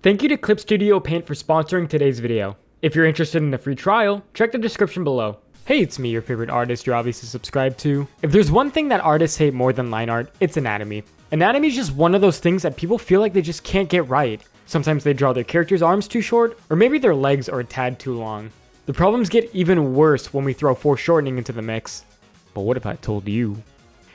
Thank you to Clip Studio Paint for sponsoring today's video. If you're interested in a free trial, check the description below. Hey, it's me, your favorite artist you're obviously subscribed to. If there's one thing that artists hate more than line art, it's anatomy. Anatomy is just one of those things that people feel like they just can't get right. Sometimes they draw their character's arms too short, or maybe their legs are a tad too long. The problems get even worse when we throw foreshortening into the mix. But what if I told you?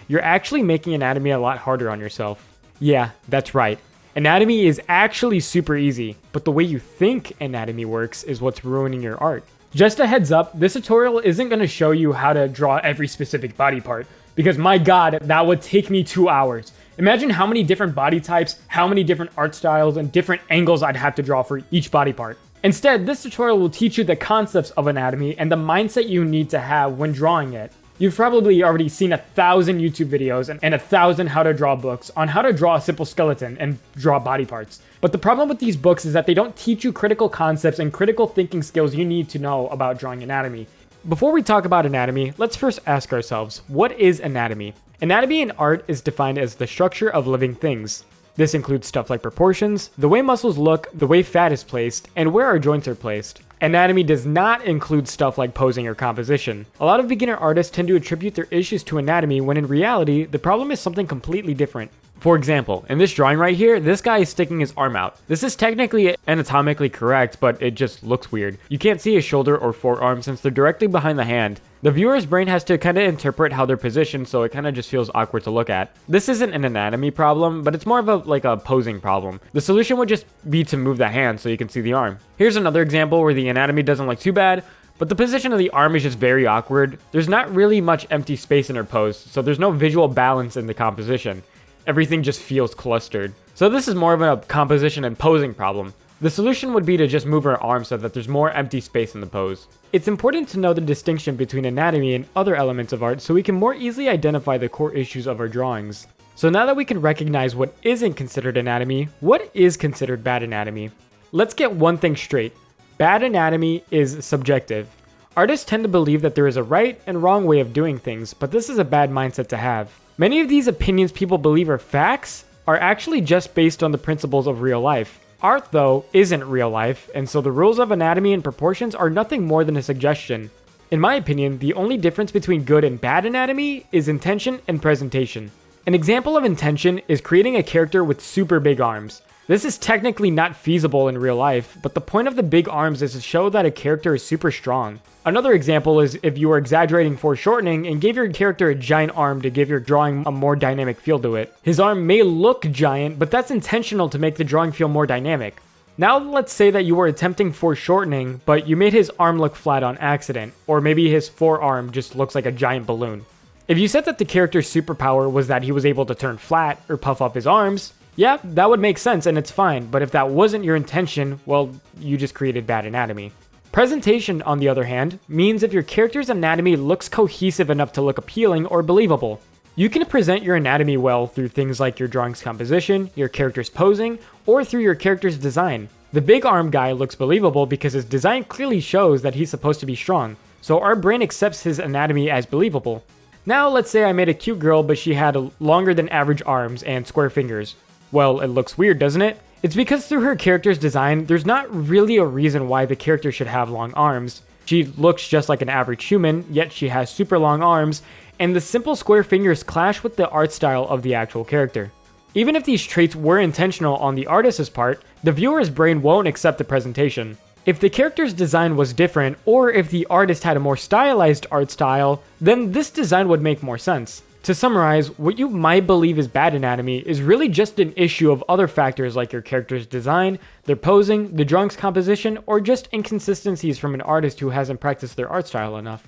You're actually making anatomy a lot harder on yourself. Yeah, that's right. Anatomy is actually super easy, but the way you think anatomy works is what's ruining your art. Just a heads up, this tutorial isn't going to show you how to draw every specific body part, because my god, that would take me 2 hours. Imagine how many different body types, how many different art styles, and different angles I'd have to draw for each body part. Instead, this tutorial will teach you the concepts of anatomy and the mindset you need to have when drawing it. You've probably already seen 1,000 YouTube videos and 1,000 how to draw books on how to draw a simple skeleton and draw body parts. But the problem with these books is that they don't teach you critical concepts and critical thinking skills you need to know about drawing anatomy. Before we talk about anatomy, let's first ask ourselves, what is anatomy? Anatomy in art is defined as the structure of living things. This includes stuff like proportions, the way muscles look, the way fat is placed, and where our joints are placed. Anatomy does not include stuff like posing or composition. A lot of beginner artists tend to attribute their issues to anatomy when in reality, the problem is something completely different. For example, in this drawing right here, this guy is sticking his arm out. This is technically anatomically correct, but it just looks weird. You can't see his shoulder or forearm since they're directly behind the hand. The viewer's brain has to kind of interpret how they're positioned, so it kind of just feels awkward to look at. This isn't an anatomy problem, but it's more of a posing problem. The solution would just be to move the hand so you can see the arm. Here's another example where the anatomy doesn't look too bad, but the position of the arm is just very awkward. There's not really much empty space in her pose, so there's no visual balance in the composition. Everything just feels clustered. So this is more of a composition and posing problem. The solution would be to just move her arm so that there's more empty space in the pose. It's important to know the distinction between anatomy and other elements of art so we can more easily identify the core issues of our drawings. So now that we can recognize what isn't considered anatomy, what is considered bad anatomy? Let's get one thing straight. Bad anatomy is subjective. Artists tend to believe that there is a right and wrong way of doing things, but this is a bad mindset to have. Many of these opinions people believe are facts are actually just based on the principles of real life. Art, though, isn't real life, and so the rules of anatomy and proportions are nothing more than a suggestion. In my opinion, the only difference between good and bad anatomy is intention and presentation. An example of intention is creating a character with super big arms. This is technically not feasible in real life, but the point of the big arms is to show that a character is super strong. Another example is if you were exaggerating foreshortening and gave your character a giant arm to give your drawing a more dynamic feel to it. His arm may look giant, but that's intentional to make the drawing feel more dynamic. Now let's say that you were attempting foreshortening, but you made his arm look flat on accident, or maybe his forearm just looks like a giant balloon. If you said that the character's superpower was that he was able to turn flat or puff up his arms, yeah, that would make sense and it's fine, but if that wasn't your intention, well, you just created bad anatomy. Presentation, on the other hand, means if your character's anatomy looks cohesive enough to look appealing or believable. You can present your anatomy well through things like your drawing's composition, your character's posing, or through your character's design. The big arm guy looks believable because his design clearly shows that he's supposed to be strong, so our brain accepts his anatomy as believable. Now let's say I made a cute girl but she had longer than average arms and square fingers. Well, it looks weird, doesn't it? It's because through her character's design, there's not really a reason why the character should have long arms. She looks just like an average human, yet she has super long arms, and the simple square fingers clash with the art style of the actual character. Even if these traits were intentional on the artist's part, the viewer's brain won't accept the presentation. If the character's design was different, or if the artist had a more stylized art style, then this design would make more sense. To summarize, what you might believe is bad anatomy is really just an issue of other factors like your character's design, their posing, the drawing's composition, or just inconsistencies from an artist who hasn't practiced their art style enough.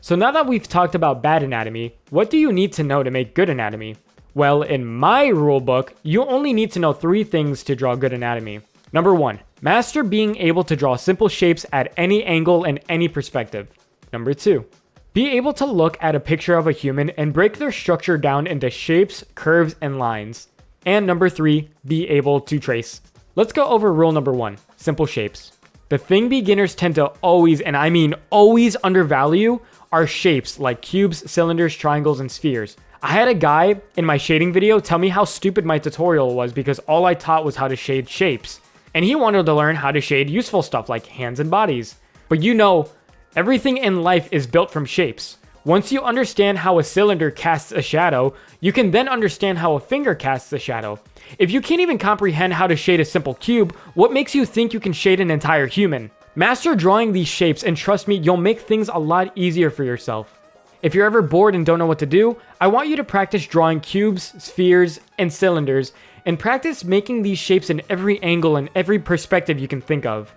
So now that we've talked about bad anatomy, what do you need to know to make good anatomy? Well, in my rulebook, you only need to know 3 things to draw good anatomy. Number 1, master being able to draw simple shapes at any angle and any perspective. Number 2, be able to look at a picture of a human and break their structure down into shapes, curves, and lines. And number 3, be able to trace. Let's go over rule number 1, simple shapes. The thing beginners tend to always, and I mean always, undervalue are shapes like cubes, cylinders, triangles, and spheres. I had a guy in my shading video tell me how stupid my tutorial was because all I taught was how to shade shapes. and he wanted to learn how to shade useful stuff like hands and bodies. But you know, everything in life is built from shapes. Once you understand how a cylinder casts a shadow, you can then understand how a finger casts a shadow. If you can't even comprehend how to shade a simple cube, what makes you think you can shade an entire human? Master drawing these shapes, and trust me, you'll make things a lot easier for yourself. If you're ever bored and don't know what to do, I want you to practice drawing cubes, spheres, and cylinders, and practice making these shapes in every angle and every perspective you can think of.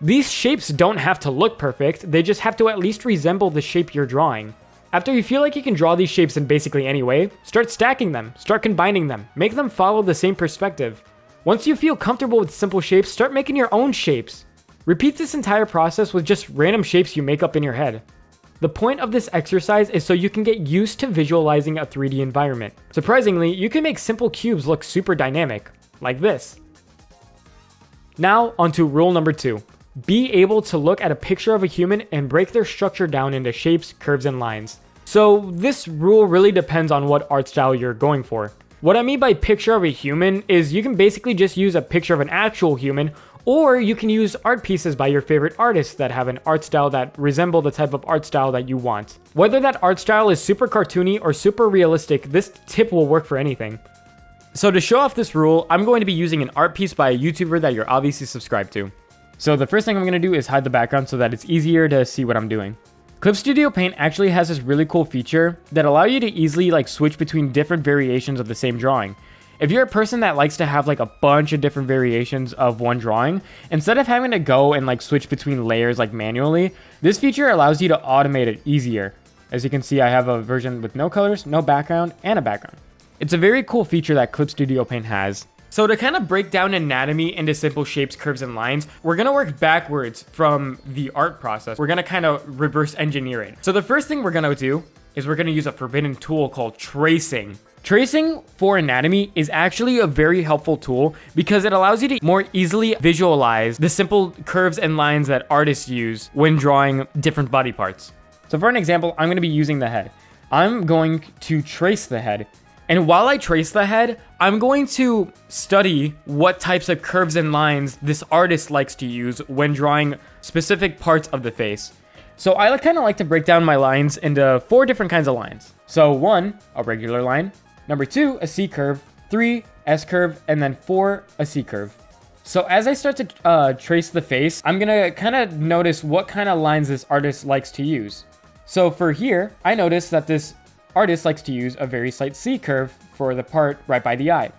These shapes don't have to look perfect, they just have to at least resemble the shape you're drawing. After you feel like you can draw these shapes in basically any way, start stacking them, start combining them, make them follow the same perspective. Once you feel comfortable with simple shapes, start making your own shapes. Repeat this entire process with just random shapes you make up in your head. The point of this exercise is so you can get used to visualizing a 3D environment. Surprisingly, you can make simple cubes look super dynamic, like this. Now, onto rule number 2. Be able to look at a picture of a human and break their structure down into shapes, curves, and lines. So this rule really depends on what art style you're going for. What I mean by picture of a human is you can basically just use a picture of an actual human, or you can use art pieces by your favorite artists that have an art style that resemble the type of art style that you want. Whether that art style is super cartoony or super realistic, this tip will work for anything. So to show off this rule, I'm going to be using an art piece by a YouTuber that you're obviously subscribed to. So the first thing I'm going to do is hide the background so that it's easier to see what I'm doing. Clip Studio Paint actually has this really cool feature that allows you to easily switch between different variations of the same drawing. If you're a person that likes to have a bunch of different variations of one drawing, instead of having to go and switch between layers manually, this feature allows you to automate it easier. As you can see, I have a version with no colors, no background, and a background. It's a very cool feature that Clip Studio Paint has. So to kind of break down anatomy into simple shapes, curves, and lines, we're going to work backwards from the art process. We're going to kind of reverse engineer it. So the first thing we're going to do is we're going to use a forbidden tool called tracing. Tracing for anatomy is actually a very helpful tool because it allows you to more easily visualize the simple curves and lines that artists use when drawing different body parts. So for an example, I'm going to be using the head. I'm going to trace the head. And while I trace the head, I'm going to study what types of curves and lines this artist likes to use when drawing specific parts of the face. So I kind of like to break down my lines into 4 different kinds of lines. So 1, a regular line. Number 2, a C curve. 3, S curve. And then 4, a C curve. So as I start to trace the face, I'm going to kind of notice what kind of lines this artist likes to use. So for here, I notice that this artist likes to use a very slight C curve for the part right by the eye.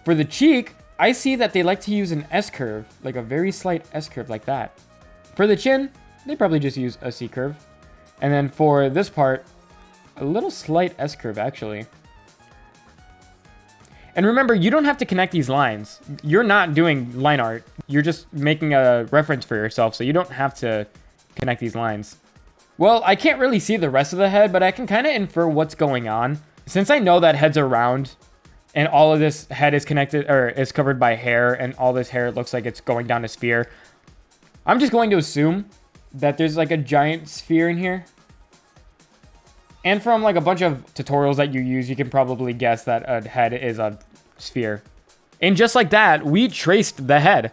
For the cheek, I see that they like to use an S curve, like a very slight S curve like that. For the chin, they probably just use a C curve. And then for this part, a little slight S curve actually. And remember, you don't have to connect these lines. You're not doing line art. You're just making a reference for yourself, so you don't have to connect these lines. Well, I can't really see the rest of the head, but I can kind of infer what's going on. Since I know that heads are round and all of this head is connected or is covered by hair and all this hair looks like it's going down a sphere, I'm just going to assume that there's a giant sphere in here. And from a bunch of tutorials that you use, you can probably guess that a head is a sphere. And just like that, we traced the head.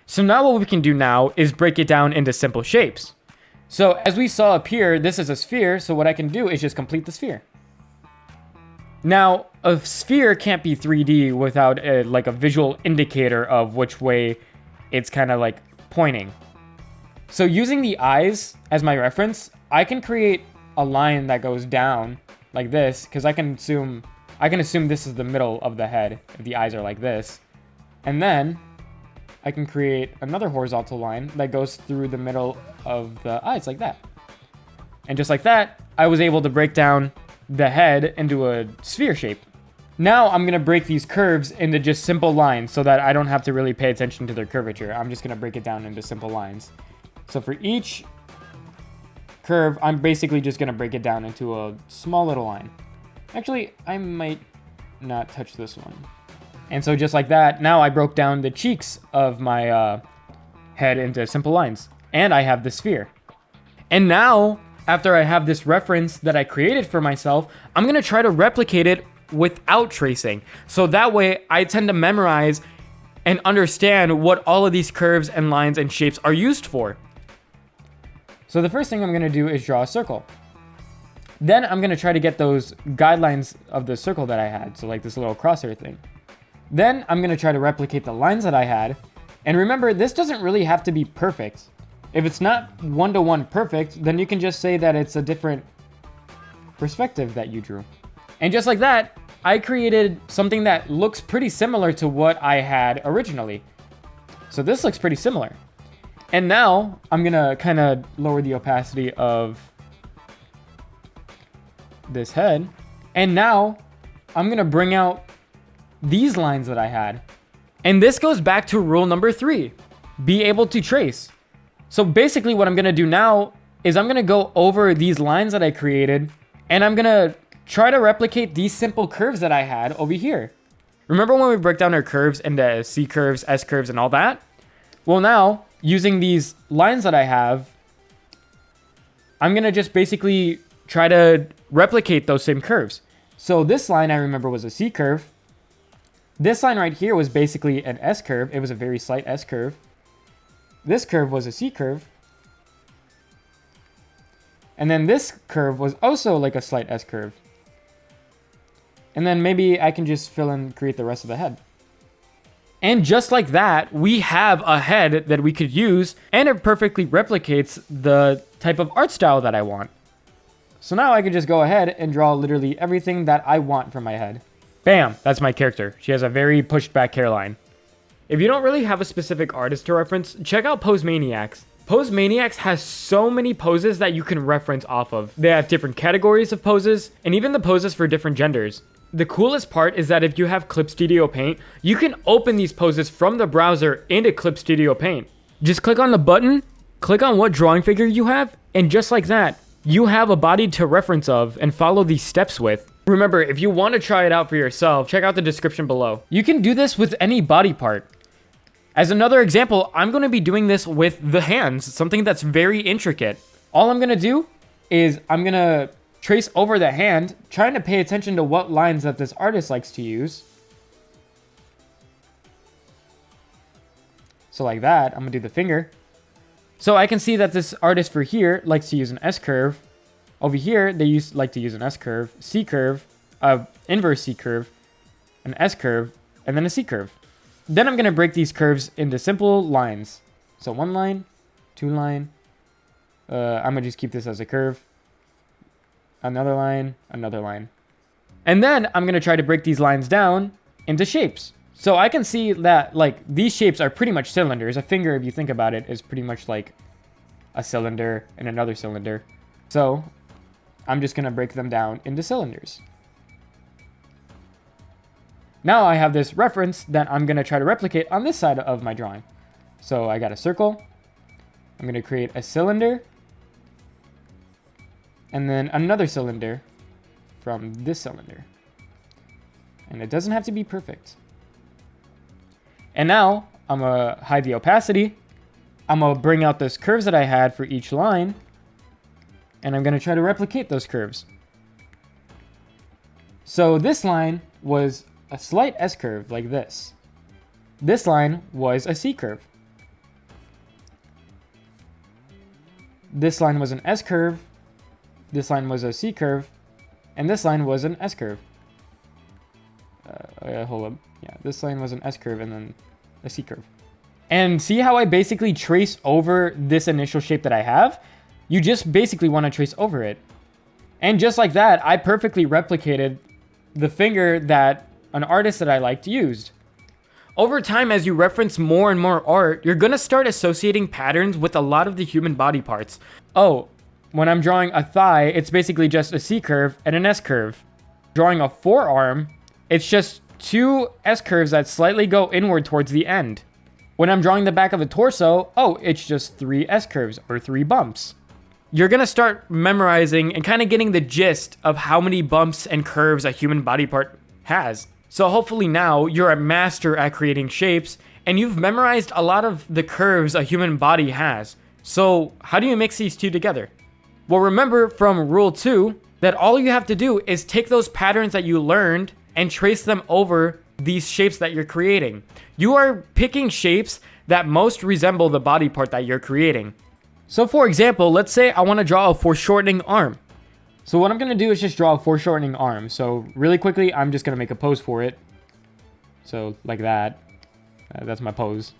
So now what we can do now is break it down into simple shapes. So as we saw up here, this is a sphere, so what I can do is just complete the sphere. Now, a sphere can't be 3D without a visual indicator of which way it's kind of pointing. So using the eyes as my reference, I can create a line that goes down like this, because I can assume this is the middle of the head if the eyes are like this. And then I can create another horizontal line that goes through the middle of the eyes like that. And just like that, I was able to break down the head into a sphere shape. Now I'm going to break these curves into just simple lines so that I don't have to really pay attention to their curvature. I'm just going to break it down into simple lines. So for each curve, I'm basically just going to break it down into a small little line. Actually, I might not touch this one. And so just like that, now I broke down the cheeks of my head into simple lines. And I have the sphere. And now, after I have this reference that I created for myself, I'm going to try to replicate it without tracing. So that way, I tend to memorize and understand what all of these curves and lines and shapes are used for. So the first thing I'm going to do is draw a circle. Then I'm going to try to get those guidelines of the circle that I had. So like this little crosshair thing. Then I'm going to try to replicate the lines that I had. And remember, this doesn't really have to be perfect. If it's not one-to-one perfect, then you can just say that it's a different perspective that you drew. And just like that, I created something that looks pretty similar to what I had originally. So this looks pretty similar. And now I'm going to kind of lower the opacity of this head. And now I'm going to bring out these lines that I had. And this goes back to rule number 3. Be able to trace. So basically what I'm going to do now is I'm going to go over these lines that I created, and I'm going to try to replicate these simple curves that I had over here. Remember when we break down our curves into C curves, S curves, and all that? Well, now, using these lines that I have, I'm going to just basically try to replicate those same curves. So this line I remember was a C curve. This line right here was basically an S curve. It was a very slight S curve. This curve was a C curve. And then this curve was also like a slight S curve. And then maybe I can just fill in, create the rest of the head. And just like that, we have a head that we could use, and it perfectly replicates the type of art style that I want. So now I can just go ahead and draw literally everything that I want from my head. Bam, that's my character. She has a very pushed back hairline. If you don't really have a specific artist to reference, check out Pose Maniacs. Pose Maniacs has so many poses that you can reference off of. They have different categories of poses, and even the poses for different genders. The coolest part is that if you have Clip Studio Paint, you can open these poses from the browser into Clip Studio Paint. Just click on the button, click on what drawing figure you have, and just like that, you have a body to reference of and follow these steps with. Remember, if you want to try it out for yourself, check out the description below. You can do this with any body part. As another example, I'm going to be doing this with the hands, something that's very intricate. All I'm going to do is I'm going to trace over the hand, trying to pay attention to what lines that this artist likes to use. So like that, I'm going to do the finger. So I can see that this artist for here likes to use an S curve. Over here, they like to use an S curve, C curve, inverse C curve, an S curve, and then a C curve. Then I'm going to break these curves into simple lines. So one line, two line. I'm going to just keep this as a curve. Another line, another line. And then I'm going to try to break these lines down into shapes. So I can see that like these shapes are pretty much cylinders. A finger, if you think about it, is pretty much like a cylinder and another cylinder. So I'm just going to break them down into cylinders. Now I have this reference that I'm going to try to replicate on this side of my drawing. So I got a circle. I'm going to create a cylinder. And then another cylinder from this cylinder. And it doesn't have to be perfect. And now I'm going to hide the opacity. I'm going to bring out those curves that I had for each line. And I'm going to try to replicate those curves. So this line was a slight S curve like this. This line was a C curve. This line was an S curve. This line was a C curve. And this line was an S curve. Hold up. Yeah, this line was an S curve and then a C curve. And see how I basically trace over this initial shape that I have? You just basically want to trace over it. And just like that, I perfectly replicated the finger that an artist that I liked used. Over time, as you reference more and more art, you're going to start associating patterns with a lot of the human body parts. Oh, when I'm drawing a thigh, it's basically just a C curve and an S curve. Drawing a forearm, it's just two S curves that slightly go inward towards the end. When I'm drawing the back of a torso, oh, it's just 3 S curves or 3 bumps. You're going to start memorizing and kind of getting the gist of how many bumps and curves a human body part has. So hopefully now you're a master at creating shapes and you've memorized a lot of the curves a human body has. So how do you mix these two together? Well, remember from rule 2 that all you have to do is take those patterns that you learned and trace them over these shapes that you're creating. You are picking shapes that most resemble the body part that you're creating. So for example, let's say I want to draw a foreshortening arm. So what I'm going to do is just draw a foreshortening arm. So really quickly, I'm just going to make a pose for it. So like that. That's my pose.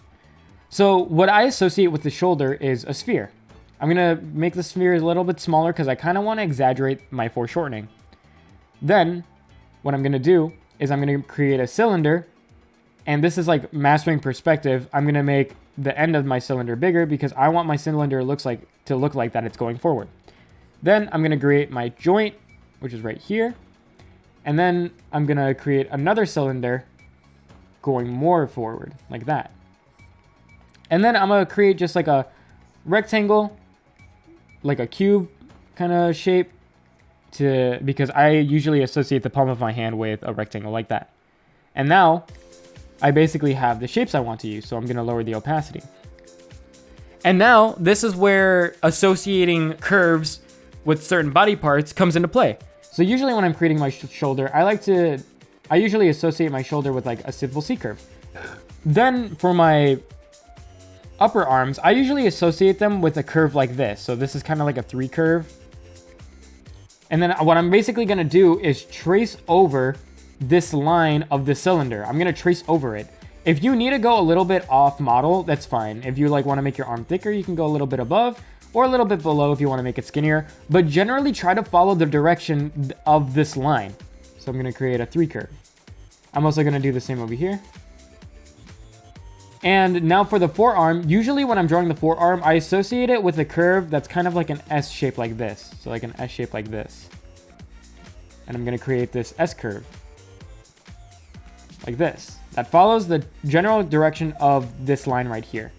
So what I associate with the shoulder is a sphere. I'm going to make the sphere a little bit smaller because I kind of want to exaggerate my foreshortening. Then what I'm going to do is I'm going to create a cylinder. And this is like mastering perspective. I'm going to make the end of my cylinder bigger because I want my cylinder to look like that it's going forward. Then I'm going to create my joint, which is right here. And then I'm going to create another cylinder going more forward, like that. And then I'm going to create just like a rectangle, like a cube kind of shape, because I usually associate the palm of my hand with a rectangle like that. And now I basically have the shapes I want to use, so I'm going to lower the opacity. And now this is where associating curves with certain body parts comes into play. So usually when I'm creating my shoulder, I usually associate my shoulder with like a simple C curve. Then for my upper arms, I usually associate them with a curve like this. So this is kind of like a 3 curve. And then what I'm basically going to do is trace over this line of the cylinder. I'm going to trace over it. If you need to go a little bit off model, that's fine. If you like want to make your arm thicker, you can go a little bit above or a little bit below if you want to make it skinnier, but generally try to follow the direction of this line. So I'm going to create a 3 curve. I'm also going to do the same over here. And now for the forearm, usually when I'm drawing the forearm, I associate it with a curve that's kind of like an S shape like this. So like an S shape like this. And I'm going to create this S curve. Like this. That follows the general direction of this line right here.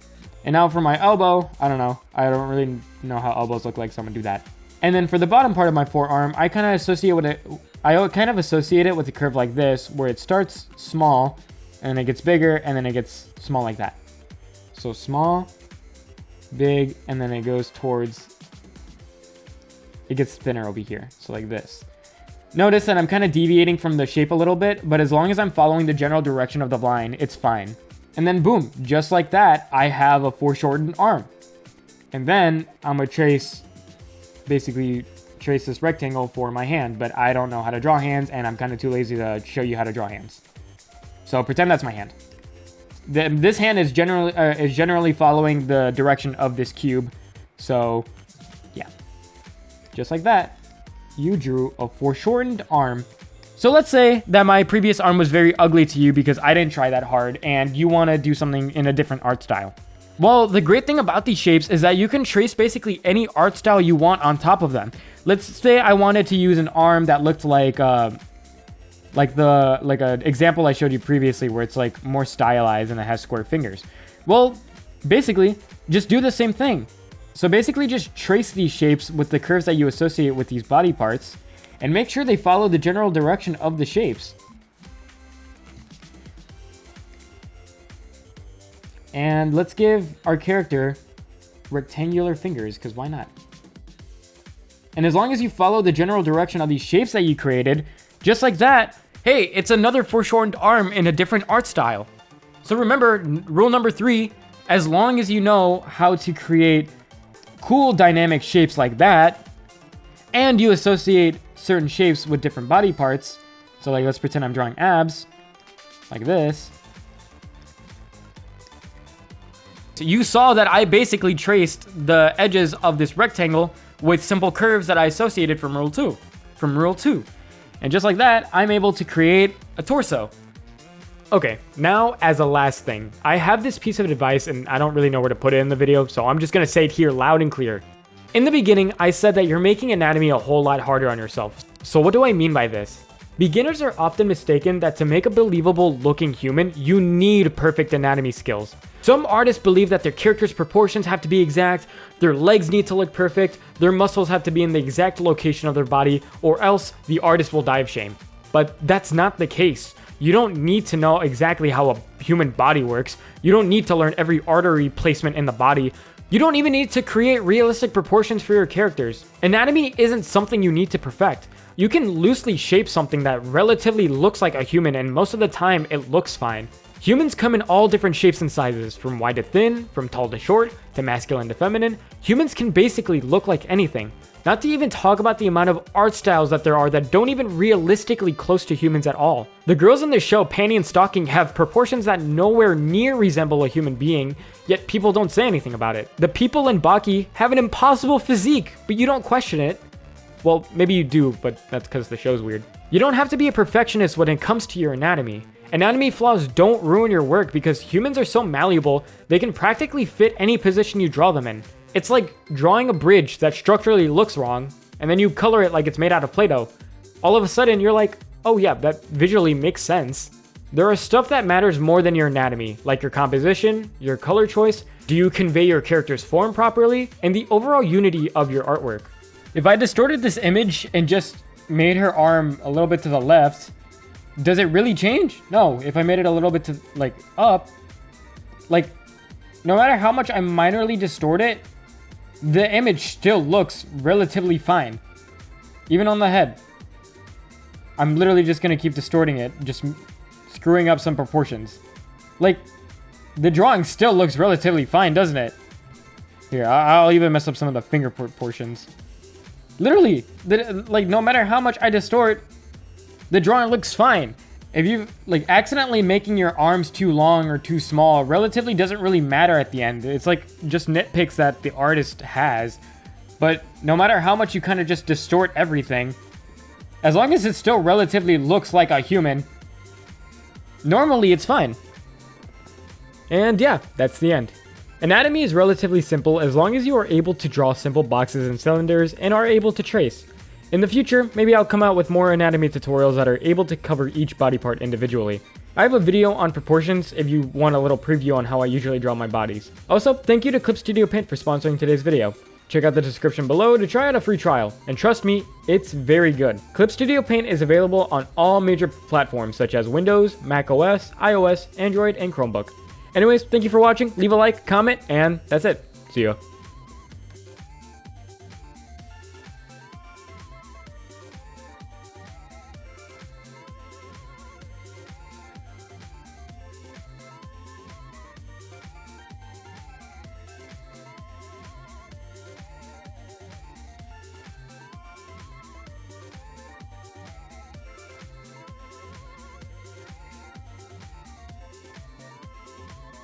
And now for my elbow, I don't know. I don't really know how elbows look like, so I'm going to do that. And then for the bottom part of my forearm, I kind of associate it with a curve like this, where it starts small, and then it gets bigger, and then it gets small like that. So small, big, and then it goes towards, it gets thinner over here. So like this. Notice that I'm kind of deviating from the shape a little bit, but as long as I'm following the general direction of the line, it's fine. And then boom, just like that, I have a foreshortened arm. And then I'm going to basically trace this rectangle for my hand, but I don't know how to draw hands, and I'm kind of too lazy to show you how to draw hands. So pretend that's my hand. This hand is generally following the direction of this cube. So yeah, just like that, you drew a foreshortened arm. So let's say that my previous arm was very ugly to you because I didn't try that hard, and you want to do something in a different art style. Well, the great thing about these shapes is that you can trace basically any art style you want on top of them. Let's say I wanted to use an arm that looked like an example I showed you previously, where it's like more stylized and it has square fingers. Well, basically, just do the same thing. So basically just trace these shapes with the curves that you associate with these body parts, and make sure they follow the general direction of the shapes. And let's give our character rectangular fingers, because why not? And as long as you follow the general direction of these shapes that you created, just like that, hey, it's another foreshortened arm in a different art style. So remember, rule number 3, as long as you know how to create cool dynamic shapes like that, and you associate certain shapes with different body parts. So like, let's pretend I'm drawing abs, like this. So you saw that I basically traced the edges of this rectangle with simple curves that I associated from rule 2. And just like that, I'm able to create a torso. Okay, now as a last thing, I have this piece of advice and I don't really know where to put it in the video, so I'm just gonna say it here loud and clear. In the beginning, I said that you're making anatomy a whole lot harder on yourself. So what do I mean by this? Beginners are often mistaken that to make a believable looking human, you need perfect anatomy skills. Some artists believe that their character's proportions have to be exact, their legs need to look perfect, their muscles have to be in the exact location of their body, or else the artist will die of shame. But that's not the case. You don't need to know exactly how a human body works. You don't need to learn every artery placement in the body. You don't even need to create realistic proportions for your characters. Anatomy isn't something you need to perfect. You can loosely shape something that relatively looks like a human, and most of the time it looks fine. Humans come in all different shapes and sizes, from wide to thin, from tall to short, to masculine to feminine. Humans can basically look like anything. Not to even talk about the amount of art styles that there are that don't even realistically close to humans at all. The girls in this show, Panty and Stocking, have proportions that nowhere near resemble a human being, yet people don't say anything about it. The people in Baki have an impossible physique, but you don't question it. Well, maybe you do, but that's because the show's weird. You don't have to be a perfectionist when it comes to your anatomy. Anatomy flaws don't ruin your work because humans are so malleable, they can practically fit any position you draw them in. It's like drawing a bridge that structurally looks wrong, and then you color it like it's made out of Play-Doh. All of a sudden, you're like, oh yeah, that visually makes sense. There are stuff that matters more than your anatomy, like your composition, your color choice, do you convey your character's form properly, and the overall unity of your artwork. If I distorted this image and just made her arm a little bit to the left, does it really change? No. If I made it a little bit to, like, up, like, no matter how much I minorly distort it, the image still looks relatively fine. Even on the head. I'm literally just gonna keep distorting it, just screwing up some proportions. Like, the drawing still looks relatively fine, doesn't it? Here, I'll even mess up some of the finger portions. Literally, like, no matter how much I distort, the drawing looks fine. If you, like, accidentally making your arms too long or too small relatively doesn't really matter at the end. It's like just nitpicks that the artist has. But no matter how much you kind of just distort everything, as long as it still relatively looks like a human, normally it's fine. And yeah, that's the end. Anatomy is relatively simple as long as you are able to draw simple boxes and cylinders and are able to trace. In the future, maybe I'll come out with more anatomy tutorials that are able to cover each body part individually. I have a video on proportions if you want a little preview on how I usually draw my bodies. Also, thank you to Clip Studio Paint for sponsoring today's video. Check out the description below to try out a free trial, and trust me, it's very good. Clip Studio Paint is available on all major platforms such as Windows, Mac OS, iOS, Android, and Chromebook. Anyways, thank you for watching, leave a like, comment, and that's it. See ya.